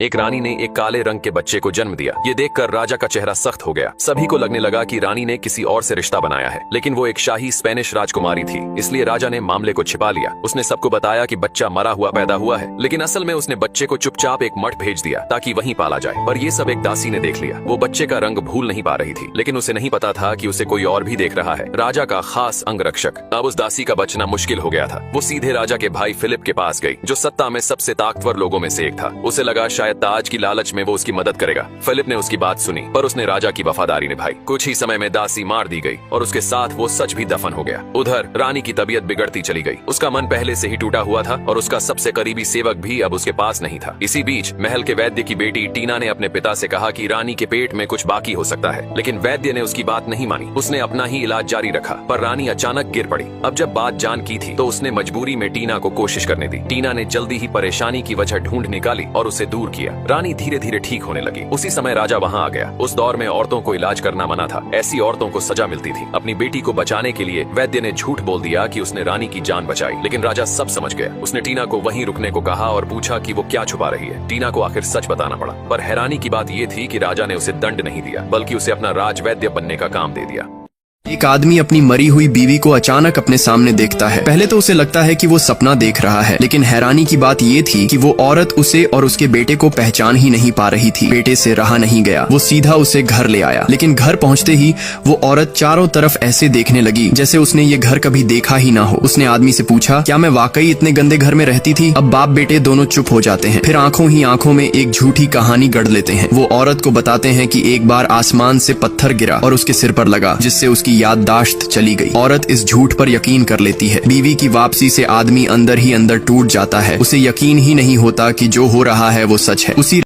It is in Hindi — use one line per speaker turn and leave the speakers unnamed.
एक रानी ने एक काले रंग के बच्चे को जन्म दिया। ये देखकर राजा का चेहरा सख्त हो गया। सभी को लगने लगा कि रानी ने किसी और से रिश्ता बनाया है, लेकिन वो एक शाही स्पेनिश राजकुमारी थी, इसलिए राजा ने मामले को छिपा लिया। उसने सबको बताया कि बच्चा मरा हुआ पैदा हुआ है, लेकिन असल में उसने बच्चे को चुपचाप एक मठ भेज दिया ताकि वहीं पाला जाए। पर ये सब एक दासी ने देख लिया। वो बच्चे का रंग भूल नहीं पा रही थी, लेकिन उसे नहीं पता था कि उसे कोई और भी देख रहा है, राजा का खास अंगरक्षक। अब उस दासी का बचना मुश्किल हो गया था। वो सीधे राजा के भाई फिलिप के पास गई, जो सत्ता में सबसे ताकतवर लोगों में से एक था। उसे लगा शायद ताज की लालच में वो उसकी मदद करेगा। फिलिप ने उसकी बात सुनी, पर उसने राजा की वफादारी निभाई। कुछ ही समय में दासी मार दी गई और उसके साथ वो सच भी दफन हो गया। उधर रानी की तबीयत बिगड़ती चली गई। उसका मन पहले से ही टूटा हुआ था और उसका सबसे करीबी सेवक भी अब उसके पास नहीं था। इसी बीच महल के वैद्य की बेटी टीना ने अपने पिता से कहा कि रानी के पेट में कुछ बाकी हो सकता है, लेकिन वैद्य ने उसकी बात नहीं मानी। उसने अपना ही इलाज जारी रखा, पर रानी अचानक गिर पड़ी। अब जब बात जान की थी तो उसने मजबूरी में टीना को कोशिश करने दी। टीना ने जल्दी ही परेशानी की वजह ढूंढ निकाली और उसे दूर किया। रानी धीरे धीरे ठीक होने लगी। उसी समय राजा वहाँ आ गया। उस दौर में औरतों को इलाज करना मना था। ऐसी औरतों को सजा मिलती थी। अपनी बेटी को बचाने के लिए वैद्य ने झूठ बोल दिया कि उसने रानी की जान बचाई, लेकिन राजा सब समझ गया। उसने टीना को वहीं रुकने को कहा और पूछा कि वो क्या छुपा रही है। टीना को आखिर सच बताना पड़ा, पर हैरानी की बात ये थी कि राजा ने उसे दंड नहीं दिया, बल्कि उसे अपना राजवैद्य बनने का काम दे दिया।
एक आदमी अपनी मरी हुई बीवी को अचानक अपने सामने देखता है। पहले तो उसे लगता है कि वो सपना देख रहा है, लेकिन हैरानी की बात ये थी कि वो औरत उसे और उसके बेटे को पहचान ही नहीं पा रही थी। बेटे से रहा नहीं गया, वो सीधा उसे घर ले आया। लेकिन घर पहुंचते ही वो औरत चारों तरफ ऐसे देखने लगी जैसे उसने ये घर कभी देखा ही ना हो। उसने आदमी से पूछा, क्या मैं वाकई इतने गंदे घर में रहती थी? अब बाप बेटे दोनों चुप हो जाते हैं, फिर आंखों ही आंखों में एक झूठी कहानी गढ़ लेते हैं। वो औरत को बताते हैं कि एक बार आसमान से पत्थर गिरा और उसके सिर पर लगा, जिससे उसकी याददाश्त चली गई। औरत इस झूठ पर यकीन कर लेती है। बीवी की वापसी से आदमी अंदर ही अंदर टूट जाता है। उसे यकीन ही नहीं होता कि जो हो रहा है वो सच है। उसी